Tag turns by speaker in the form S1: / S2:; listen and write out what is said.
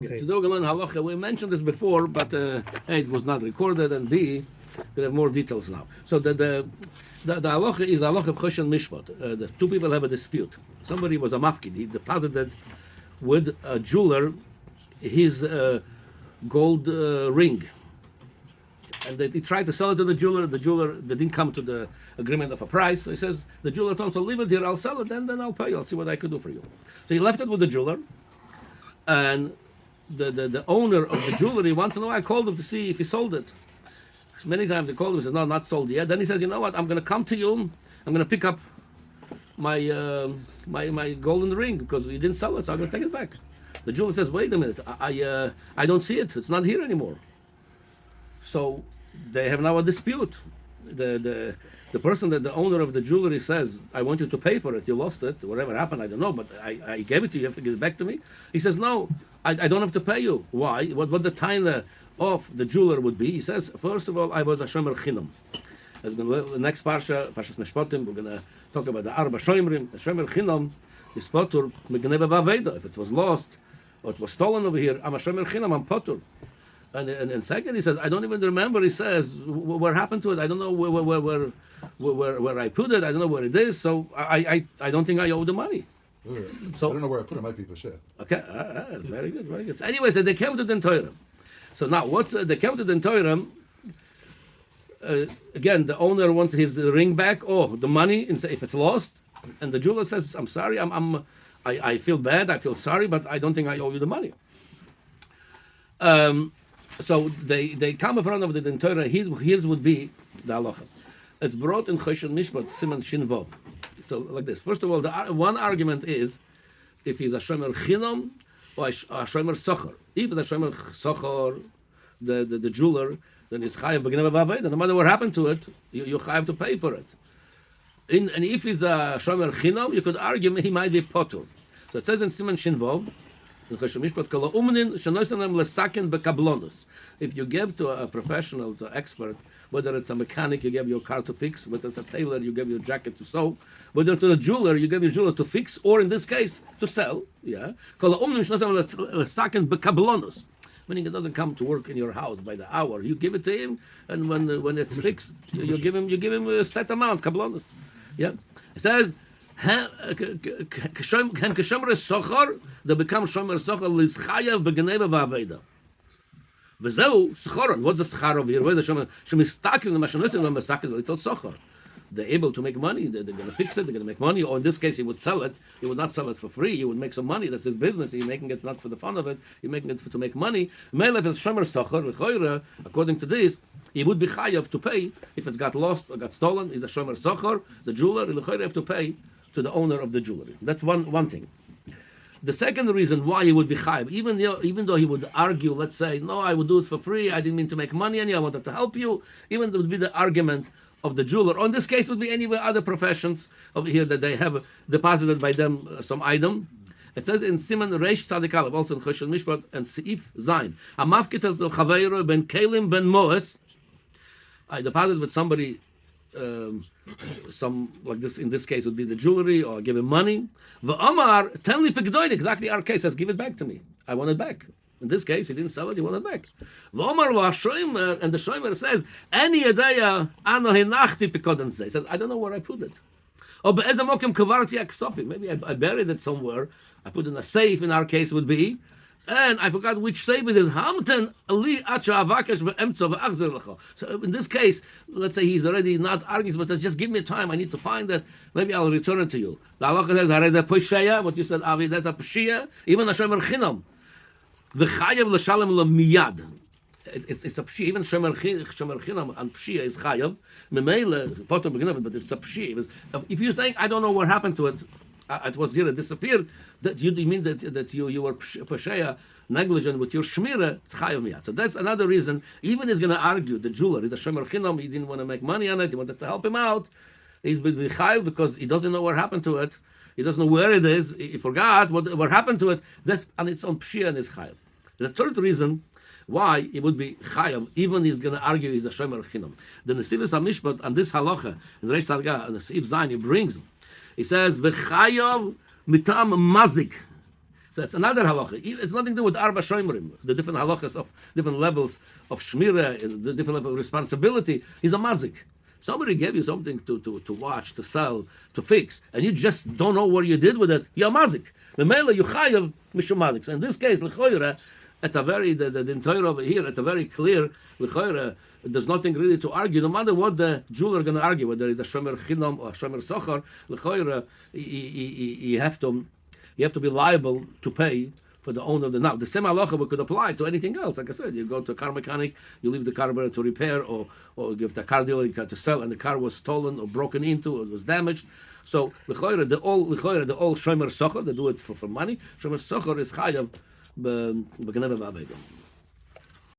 S1: To do Galan Halacha, we mentioned this before, but A, it was not recorded, and B, we have more details now. So the Halacha is Halacha of Choshen Mishpat. The two people have a dispute. Somebody was a mafkid. He deposited with a jeweler his gold ring. And he tried to sell it to the jeweler. The jeweler, they didn't come to the agreement of a price. So he says, the jeweler told him, so leave it here, I'll sell it, and then I'll pay you. I'll see what I can do for you. So he left it with the jeweler, and the owner of the jewelry wants to know. I called him to see if he sold it. Many times they called him, he says, no, not sold yet. Then he says, you know what, I'm going to come to you, I'm going to pick up my my golden ring because you didn't sell it, so I'm going to take it back. The jeweler says, wait a minute, I don't see it, it's not here anymore. So they have now a dispute. The person that the owner of the jewelry says, I want you to pay for it, you lost it, whatever happened, I don't know, but I gave it to you, you have to give it back to me. He says, no, I don't have to pay you. Why? What the time of the jeweler would be? He says, first of all, I was a shomer chinam. The next parsha, Parshas Mishpatim, we're going to talk about the Arba Shomerim. The shomer chinam is potur megneva vaveda. If it was lost or it was stolen over here, I'm a shomer chinam, I'm potur. And second, he says, I don't even remember. He says, what happened to it? I don't know where I put it. I don't know where it is. So I don't think I owe the money.
S2: So I don't know where I put it. It might be Peshet.
S1: Okay, very good, very good. So anyway, so they came to the Torah. So now, what's they came to the Torah? Again, the owner wants his ring back or the money if it's lost, and the jeweler says, "I'm sorry, I feel bad, I feel sorry, but I don't think I owe you the money." So they come in front of the Torah. Here's would be the halacha. It's brought in Choshen Mishpat Siman Shin Vav. So like this. First of all, the one argument is if he's a shomer chinam or a shomer socher. If it's a shomer socher, the jeweler, then he's chayav b'gneva b'aveda. No matter what happened to it, you chayav to pay for it. And if he's a shomer chinam, you could argue he might be potur. So it says in Siman Shin Vav, if you give to a professional, to an expert, whether it's a mechanic, you give your car to fix, whether it's a tailor, you give your jacket to sew, whether to a jeweler, you give your jeweler to fix, or in this case, to sell. Yeah, meaning it doesn't come to work in your house by the hour. You give it to him, and when it's fixed, you give him a set amount, kablonos. Yeah, it says. They become shomer socher l'schayav b'gneva v'aveda. V'zeu schoron. What's the schar over here? Where's the shomer? Shemistakim l'mashanosim l'masakim l'litel socher. They're able to make money. They're going to fix it. They're going to make money. Or in this case, he would sell it. He would not sell it for free. He would make some money. That's his business. He's making it not for the fun of it. He's making it to make money. If it's shomer socher, according to this, he would be chayav to pay if it's got lost or got stolen. He's a shomer socher. The jeweler, l'choyra, have to pay to the owner of the jewelry. That's one thing. The second reason why he would be chayav, even though he would argue, let's say, no, I would do it for free, I didn't mean to make money on you, I wanted to help you, even there would be the argument of the jeweler, or in this case would be any other professions over here that they have deposited by them some item. It says in Siman Reish Tzadik Aleph, also in Choshen Mishpat and Seif Zayin, Hamafkit el Chaveiro ben Kalim ben Moes, I deposited with somebody some like this, in this case would be the jewelry, or give him money. V'amar tenli pekdoin, exactly our case says, give it back to me. I want it back. In this case, he didn't sell it, he wanted it back. V'amar v'ashoimer, and the shoimer says, any adaya ano hinachti pekodan zeh. He says, I don't know where I put it. Or be'ezamokim kavarti aksofi. Maybe I buried it somewhere. I put it in a safe, in our case would be. And I forgot which safe it is. So in this case, let's say he's already not arguing, but says, just give me time. I need to find it. Maybe I'll return it to you. The halacha says, what you said, Avi, that's a pshia. Even a shomer chinam. The chayav l'shalem l'miyad. It's a pshia. Even shomer chinam and pshia is chayav. Memele, but it's a pshia. If you're saying, I don't know what happened to it, it was here, it disappeared, that you mean that you were pesheya, negligent with your shmira, it's chayav miyad. So that's another reason. Even he's going to argue, the jeweler, he's a shomer chinam, he didn't want to make money on it, he wanted to help him out. He's been chayav because he doesn't know what happened to it. He doesn't know where it is. He forgot what happened to it. That's on its own pshia and his chayav. The third reason why it would be chayav, even he's going to argue he's a shomer chinam. The Nesivos HaMishpat on this halacha, in Reish Sarga, and the Seif Zayin, he brings, he says, "V'chayav mitam mazik." So that's another halacha. It's nothing to do with arba shomerim, the different halachas of different levels of shmira, the different level of responsibility. He's a mazik. Somebody gave you something to watch, to sell, to fix, and you just don't know what you did with it. You're a mazik. Memela you chayav mishum mazik. So in this case, l'choyra, it's a very the entire over here. It's a very clear l'choyra. There's nothing really to argue. No matter what the jeweler are going to argue, whether it's a shomer chinam or a shomer sochar, l'choyra, you have to be liable to pay for the owner of the now. The same halacha could apply to anything else. Like I said, you go to a car mechanic, you leave the car to repair, or give the car dealer to sell, and the car was stolen or broken into or was damaged. So the all shomer sochar, they do it for money. Shomer sochar is chayav b'geneva b'aveda.